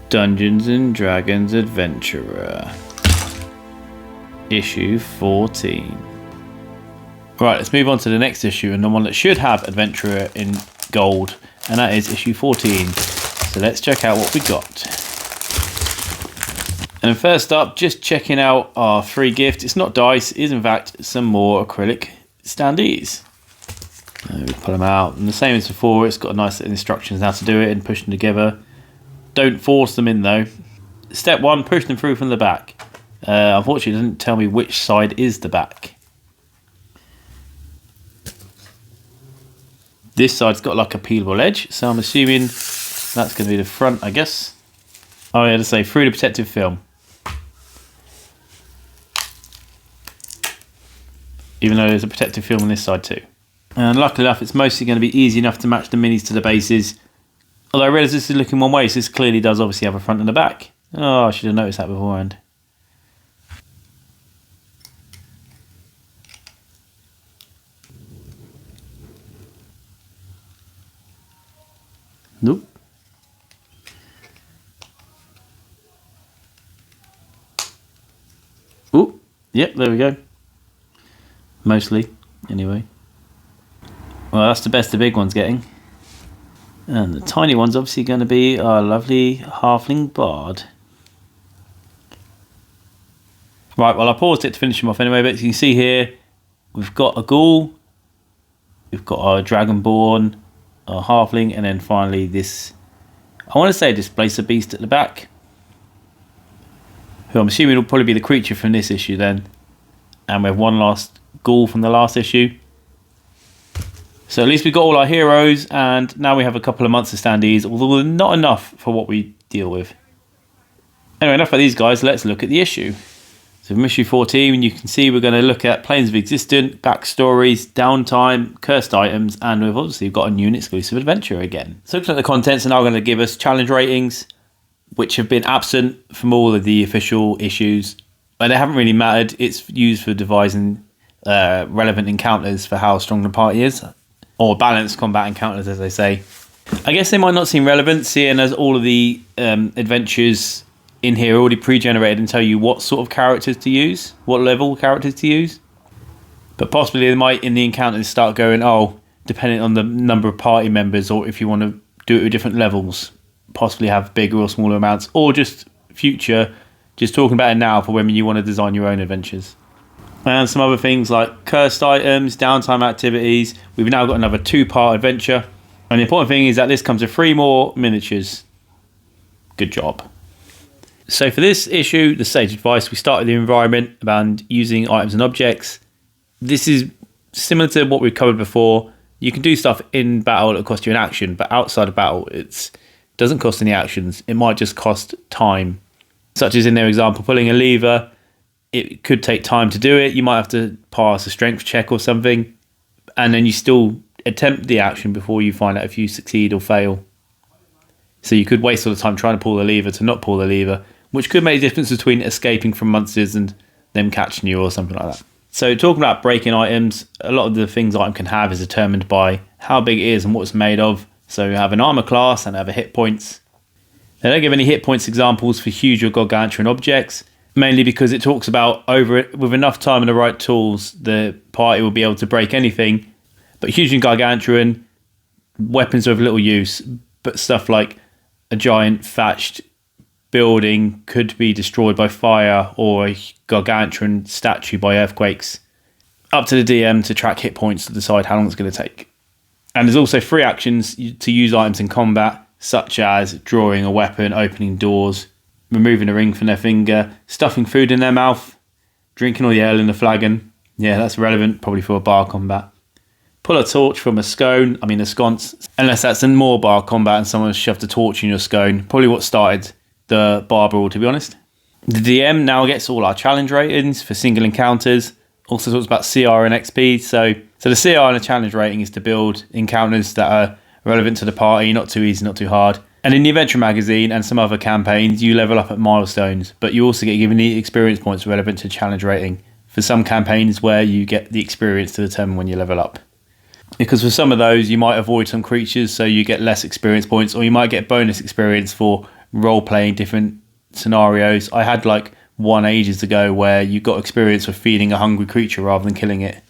Dungeons and Dragons Adventurer. Issue 14. Right, let's move on to the next issue, and the one that should have Adventurer in gold, and that is issue 14. So let's check out what we got. And first up, just checking out our free gift. It's not dice, it is in fact some more acrylic standees. We pull them out, and the same as before, it's got nice instructions how to do it and push them together. Don't force them in though. Step 1, push them through from the back. Unfortunately, it doesn't tell me which side is the back. This side's got like a peelable edge, so I'm assuming that's going to be the front, I guess. Oh yeah, to say through the protective film. Even though there's a protective film on this side too. And luckily enough, it's mostly going to be easy enough to match the minis to the bases. Although I realise this is looking one way, so this clearly does obviously have a front and a back. Oh, I should have noticed that beforehand. Nope. Oh, yep, there we go. Mostly, anyway. Well, that's the best the big one's getting. And the tiny one's obviously going to be our lovely halfling bard. Right, well I paused it to finish him off anyway, but as you can see here, we've got a ghoul, we've got our dragonborn, our halfling, and then finally this, I want to say displacer beast at the back, who I'm assuming will probably be the creature from this issue then. And we have one last ghoul from the last issue. So at least we've got all our heroes, and now we have a couple of months of standees, although not enough for what we deal with. Anyway, enough about these guys, let's look at the issue. So from issue 14, you can see we're going to look at Planes of Existence, backstories, downtime, cursed items, and we've obviously got a new and exclusive adventure again. So looking at the contents, are now going to give us challenge ratings, which have been absent from all of the official issues. But they haven't really mattered. It's used for devising relevant encounters for how strong the party is. Or balanced combat encounters, as they say. I guess they might not seem relevant, seeing as all of the adventures in here are already pre-generated and tell you what sort of characters to use, what level characters to use. But possibly they might, in the encounters, start going, oh, depending on the number of party members, or if you want to do it with different levels, possibly have bigger or smaller amounts, or just future, just talking about it now for when you want to design your own adventures. And some other things like cursed items, downtime activities. We've now got another 2-part adventure. And the important thing is that this comes with 3 more miniatures. Good job. So for this issue, the stage advice, we start with the environment and using items and objects. This is similar to what we've covered before. You can do stuff in battle that costs you an action, but outside of battle, it doesn't cost any actions. It might just cost time. Such as in their example, pulling a lever. It could take time to do it. You might have to pass a strength check or something, and then you still attempt the action before you find out if you succeed or fail. So you could waste all the time trying to pull the lever to not pull the lever, which could make a difference between escaping from monsters and them catching you or something like that. So talking about breaking items, a lot of the things item can have is determined by how big it is and what it's made of. So you have an armor class and have a hit points. They don't give any hit points examples for huge or gargantuan objects, mainly because it talks about with enough time and the right tools, the party will be able to break anything. But huge and gargantuan, weapons are of little use, but stuff like a giant thatched building could be destroyed by fire, or a gargantuan statue by earthquakes. Up to the DM to track hit points to decide how long it's going to take. And there's also 3 actions to use items in combat, such as drawing a weapon, opening doors, removing a ring from their finger, stuffing food in their mouth, drinking all the ale in the flagon. Yeah, that's relevant probably for a bar combat. Pull a torch from a sconce, unless that's in more bar combat and someone shoved a torch in your scone. Probably what started the bar brawl, to be honest. The DM now gets all our challenge ratings for single encounters. Also talks about CR and XP. So the CR and the challenge rating is to build encounters that are relevant to the party, not too easy, not too hard. And in the Adventure Magazine and some other campaigns, you level up at milestones, but you also get given the experience points relevant to challenge rating for some campaigns where you get the experience to determine when you level up. Because for some of those, you might avoid some creatures, so you get less experience points, or you might get bonus experience for role-playing different scenarios. I had like one ages ago where you got experience with feeding a hungry creature rather than killing it.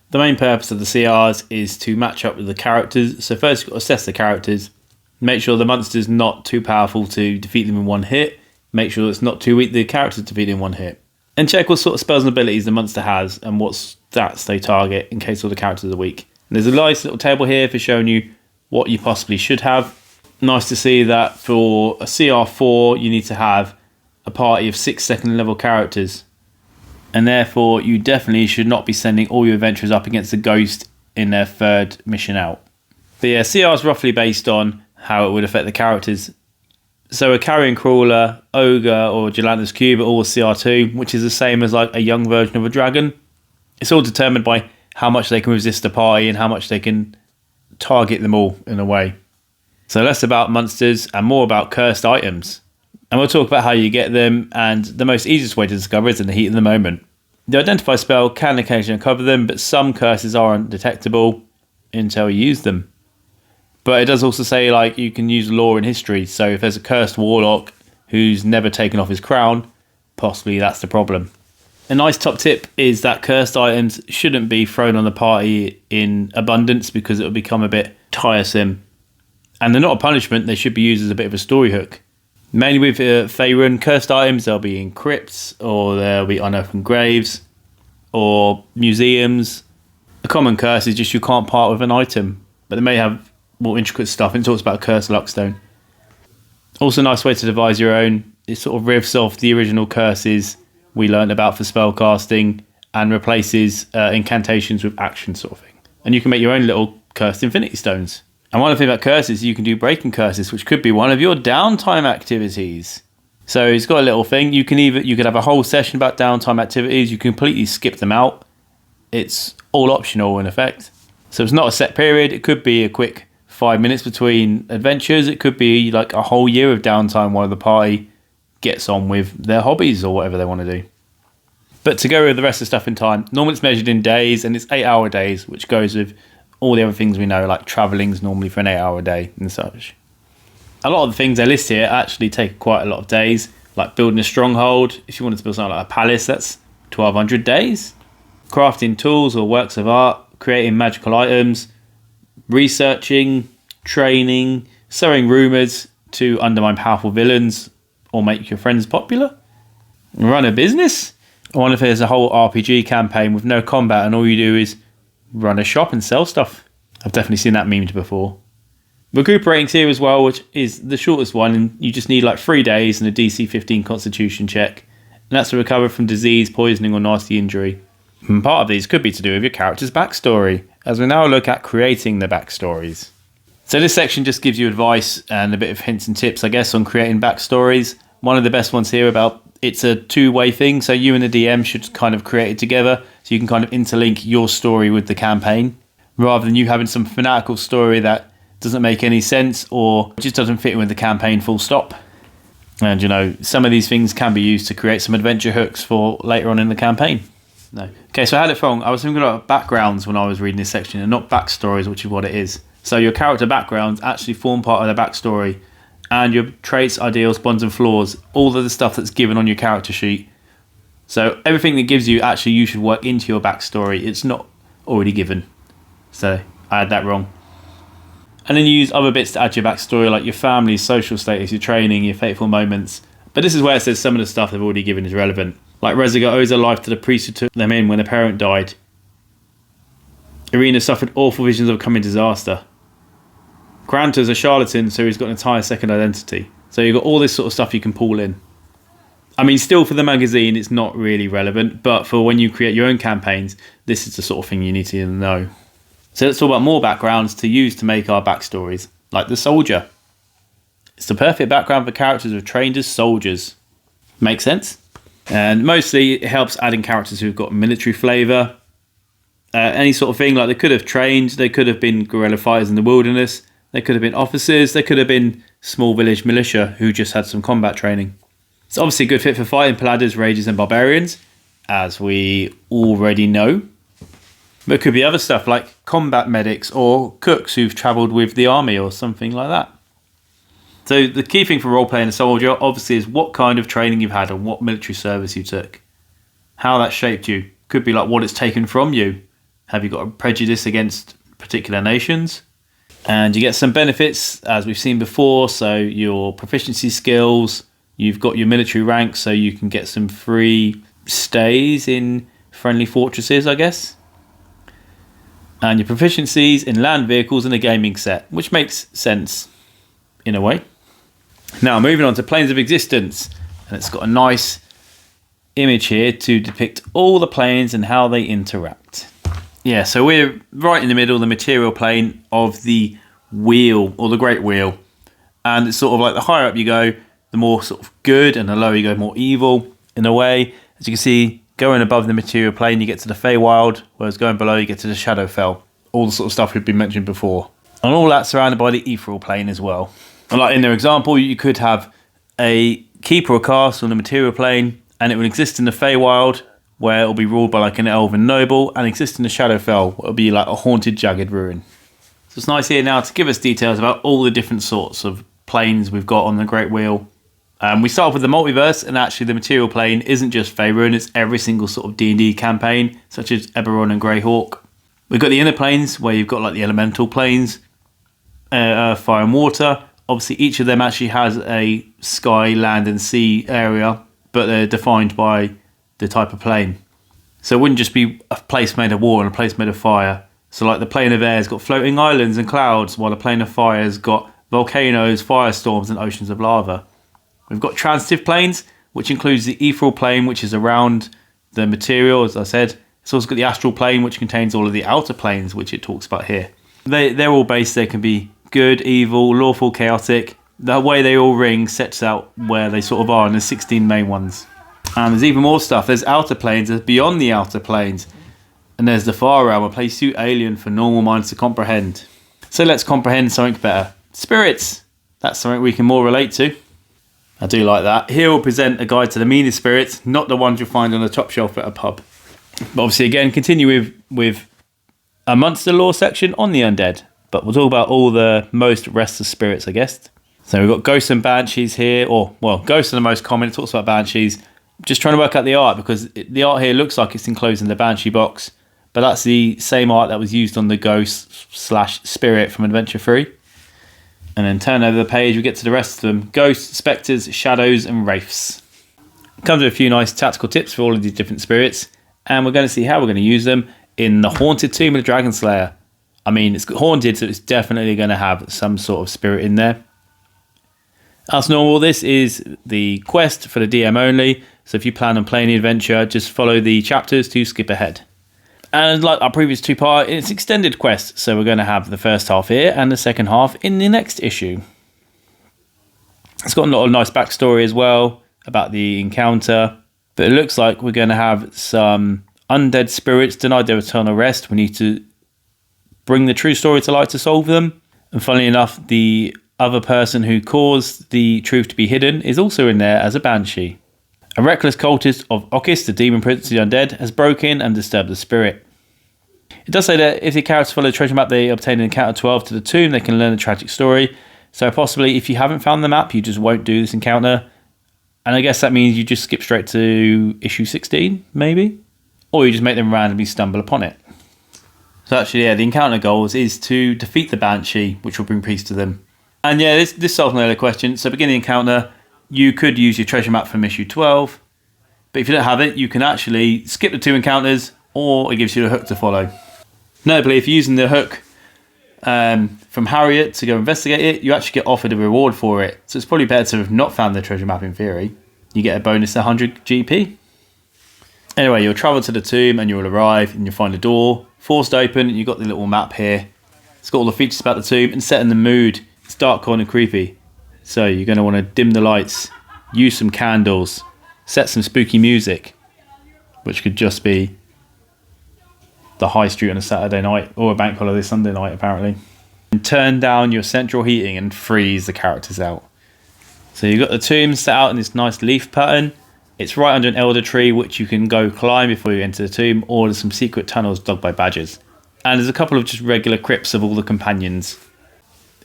The main purpose of the CRs is to match up with the characters. So first you've got to assess the characters, make sure the monster's not too powerful to defeat them in one hit, make sure it's not too weak the character to defeat in one hit, and check what sort of spells and abilities the monster has and what stats they target in case all the characters are weak. And there's a nice little table here for showing you what you possibly should have. Nice to see that for a CR4 you need to have a party of 6 second level characters, and therefore you definitely should not be sending all your adventurers up against a ghost in their third mission out. But yeah, CR is roughly based on how it would affect the characters. So a carrion crawler, ogre or gelatinous cube are all CR2, which is the same as like a young version of a dragon. It's all determined by how much they can resist the party and how much they can target them all in a way. So less about monsters and more about cursed items. And we'll talk about how you get them, and the most easiest way to discover is in the heat of the moment. The identify spell can occasionally uncover them, but some curses are undetectable until you use them. But it does also say like you can use lore in history, so if there's a cursed warlock who's never taken off his crown, possibly that's the problem. A nice top tip is that cursed items shouldn't be thrown on the party in abundance because it will become a bit tiresome. And they're not a punishment, they should be used as a bit of a story hook. Mainly with Faerun, cursed items, they'll be in crypts, or they'll be unopened graves, or museums. A common curse is just you can't part with an item, but they may have more intricate stuff, and it talks about cursed luckstone. Also a nice way to devise your own. It sort of riffs off the original curses we learned about for spellcasting and replaces incantations with action sort of thing. And you can make your own little cursed infinity stones. And one of the things about curses, you can do breaking curses, which could be one of your downtime activities. So it's got a little thing. You could have a whole session about downtime activities. You can completely skip them out. It's all optional in effect. So it's not a set period. It could be a quick 5 minutes between adventures. It could be like a whole year of downtime while the party gets on with their hobbies or whatever they want to do. But to go with the rest of the stuff in time, normally it's measured in days, and it's 8-hour days, which goes with all the other things we know, like travelling's normally for an 8-hour day and such. A lot of the things they list here actually take quite a lot of days, like building a stronghold. If you wanted to build something like a palace, that's 1,200 days. Crafting tools or works of art, creating magical items, researching, training, sowing rumours to undermine powerful villains or make your friends popular. Run a business. I wonder if there's a whole RPG campaign with no combat and all you do is run a shop and sell stuff. I've definitely seen that memed before. Recuperating's here as well, which is the shortest one, and you just need like 3 days and a DC 15 constitution check, and that's to recover from disease, poisoning or nasty injury. And part of these could be to do with your character's backstory, as we now look at creating the backstories. So this section just gives you advice and a bit of hints and tips, I guess, on creating backstories. One of the best ones here about it's a two-way thing, so you and the DM should kind of create it together, so you can kind of interlink your story with the campaign, rather than you having some fanatical story that doesn't make any sense or just doesn't fit in with the campaign full stop. And you know, some of these things can be used to create some adventure hooks for later on in the campaign. No. Okay, so I had it wrong. I was thinking about backgrounds when I was reading this section and not backstories, which is what it is. So your character backgrounds actually form part of the backstory, and your traits, ideals, bonds and flaws, all of the stuff that's given on your character sheet. So everything that gives you, actually you should work into your backstory. It's not already given. So I had that wrong. And then you use other bits to add to your backstory, like your family, social status, your training, your fateful moments. But this is where it says some of the stuff they've already given is relevant. Like Reziger owes her life to the priest who took them in when a parent died. Irina suffered awful visions of a coming disaster. Granta's a charlatan, so he's got an entire second identity. So you've got all this sort of stuff you can pull in. I mean, still for the magazine, it's not really relevant, but for when you create your own campaigns, this is the sort of thing you need to know. So let's talk about more backgrounds to use to make our backstories, like the soldier. It's the perfect background for characters who are trained as soldiers. Make sense? And mostly it helps adding characters who've got military flavour. Any sort of thing, like they could have trained, they could have been guerrilla fighters in the wilderness, they could have been officers, they could have been small village militia who just had some combat training. It's obviously a good fit for fighting paladins, rages and barbarians, as we already know. But it could be other stuff like combat medics or cooks who've travelled with the army or something like that. So the key thing for role-playing a soldier, obviously, is what kind of training you've had and what military service you took. How that shaped you. Could be like what it's taken from you. Have you got a prejudice against particular nations? And you get some benefits, as we've seen before. So your proficiency skills, you've got your military rank, so you can get some free stays in friendly fortresses, I guess. And your proficiencies in land vehicles and a gaming set, which makes sense in a way. Now moving on to planes of existence, and it's got a nice image here to depict all the planes and how they interact. Yeah, so we're right in the middle, the material plane of the wheel, or the Great Wheel. And it's sort of like the higher up you go, the more sort of good, and the lower you go, more evil in a way. As you can see, going above the material plane, you get to the Feywild, whereas going below, you get to the Shadowfell. All the sort of stuff we've been mentioned before. And all that surrounded by the ethereal plane as well. And like in their example, you could have a keeper or castle on the material plane, and it would exist in the Feywild, where it will be ruled by like an elven noble, and exist in the Shadowfell, where it will be like a haunted, jagged ruin. So it's nice here now to give us details about all the different sorts of planes we've got on the Great Wheel. We start off with the multiverse, and actually the material plane isn't just Faerun, it's every single sort of D&D campaign, such as Eberron and Greyhawk. We've got the inner planes, where you've got like the elemental planes, earth, fire and water. Obviously each of them actually has a sky, land and sea area, but they're defined by the type of plane. So it wouldn't just be a place made of water and a place made of fire. So like the plane of air has got floating islands and clouds, while the plane of fire has got volcanoes, firestorms and oceans of lava. We've got transitive planes, which includes the ethereal plane, which is around the material, as I said. It's also got the astral plane, which contains all of the outer planes, which it talks about here. They're all based, they can be good, evil, lawful, chaotic. The way they all ring sets out where they sort of are, and there's 16 main ones. And there's even more stuff. There's outer planes, there's beyond the outer planes. And there's the far realm, a place too alien for normal minds to comprehend. So let's comprehend something better. Spirits. That's something we can more relate to. I do like that. Here we'll present a guide to the meanest spirits, not the ones you'll find on the top shelf at a pub. But obviously, again, continue with a monster lore section on the undead. But we'll talk about all the most restless spirits, I guess. So we've got ghosts and banshees here, or, well, ghosts are the most common. It talks about banshees. Just trying to work out the art, because the art here looks like it's enclosed in the banshee box. But that's the same art that was used on the ghost/spirit from Adventure 3. And then turn over the page, we get to the rest of them. Ghosts, spectres, shadows and wraiths. Comes with a few nice tactical tips for all of these different spirits. And we're going to see how we're going to use them in the Haunted Tomb of the Dragon Slayer. I mean, it's haunted, so it's definitely going to have some sort of spirit in there. As normal, this is the quest for the DM only. So if you plan on playing the adventure, just follow the chapters to skip ahead. And like our previous two-part, it's extended quest. So we're going to have the first half here and the second half in the next issue. It's got a lot of nice backstory as well about the encounter. But it looks like we're going to have some undead spirits denied their eternal rest. We need to bring the true story to light to solve them. And funnily enough, the other person who caused the truth to be hidden is also in there as a banshee. A reckless cultist of Okis, the demon prince of the undead, has broken and disturbed the spirit. It does say that if the characters follow the treasure map they obtain in Encounter 12 to the tomb, they can learn the tragic story. So possibly if you haven't found the map, you just won't do this encounter. And I guess that means you just skip straight to issue 16, maybe? Or you just make them randomly stumble upon it. So actually, yeah, the encounter goals is to defeat the banshee, which will bring peace to them. And yeah, this solves another question. So beginning encounter, you could use your treasure map from issue 12. But if you don't have it, you can actually skip the two encounters, or it gives you a hook to follow. Notably, if you're using the hook from Harriet to go investigate it, you actually get offered a reward for it. So it's probably better to have not found the treasure map in theory. You get a bonus 100 GP. Anyway, you'll travel to the tomb and you'll arrive and you'll find a door forced open, and you've got the little map here. It's got all the features about the tomb and set in the mood. It's dark, cold and creepy. So you're going to want to dim the lights, use some candles, set some spooky music, which could just be the high street on a Saturday night or a bank holiday Sunday night apparently. And turn down your central heating and freeze the characters out. So you've got the tomb set out in this nice leaf pattern. It's right under an elder tree which you can go climb before you enter the tomb, or there's some secret tunnels dug by badgers. And there's a couple of just regular crypts of all the companions.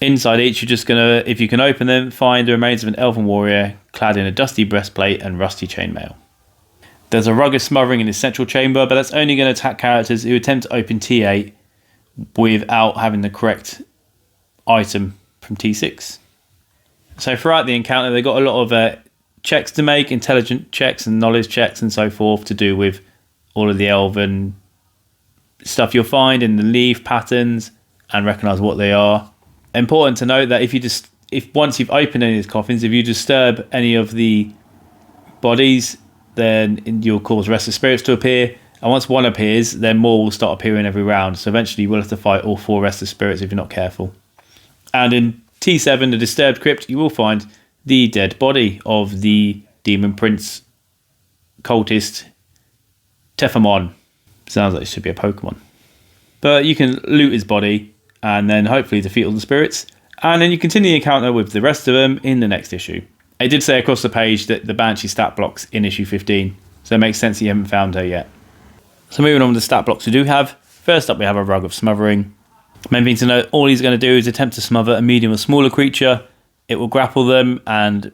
Inside each, you're just going to, if you can open them, find the remains of an elven warrior clad in a dusty breastplate and rusty chainmail. There's a rug of smothering in his central chamber, but that's only going to attack characters who attempt to open T8 without having the correct item from T6. So throughout the encounter, they've got a lot of checks to make, intelligent checks and knowledge checks and so forth, to do with all of the elven stuff you'll find in the leaf patterns and recognise what they are. Important to note that if once you've opened any of these coffins, if you disturb any of the bodies, then you'll cause restless spirits to appear, and once one appears, then more will start appearing every round. So eventually you will have to fight all 4 restless spirits if you're not careful. And in T7, the disturbed crypt, you will find the dead body of the demon prince cultist Tefamon. Sounds like it should be a Pokemon. But you can loot his body and then hopefully defeat all the spirits, and then you continue the encounter with the rest of them in the next issue. It did say across the page that the Banshee stat block's in issue 15, so it makes sense that you haven't found her yet. So moving on to the stat blocks we do have. First up, we have a Rug of Smothering. Main thing to note, all he's going to do is attempt to smother a medium or smaller creature. It will grapple them and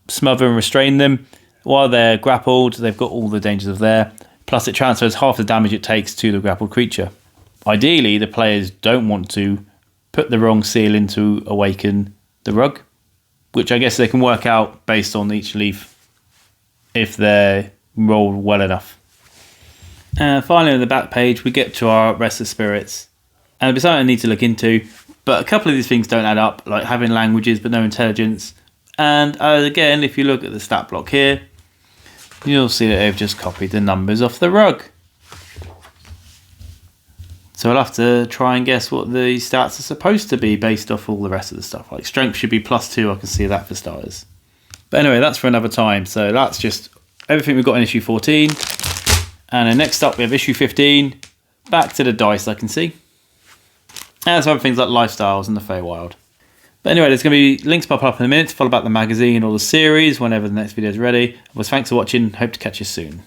smother and restrain them. While they're grappled, they've got all the dangers of there, plus it transfers half the damage it takes to the grappled creature. Ideally, the players don't want to put the wrong seal in to awaken the rug, which I guess they can work out based on each leaf if they're rolled well enough. Finally, on the back page, we get to our restless spirits. And it's something I need to look into, but a couple of these things don't add up, like having languages but no intelligence. And again, if you look at the stat block here, you'll see that they've just copied the numbers off the rug. So I'll have to try and guess what the stats are supposed to be based off all the rest of the stuff. Like strength should be +2, I can see that for starters. But anyway, that's for another time. So that's just everything we've got in issue 14. And then next up we have issue 15. Back to the dice, I can see. And some things like lifestyles and the Feywild. But anyway, there's going to be links pop up in a minute to follow about the magazine or the series whenever the next video is ready. Otherwise, thanks for watching. Hope to catch you soon.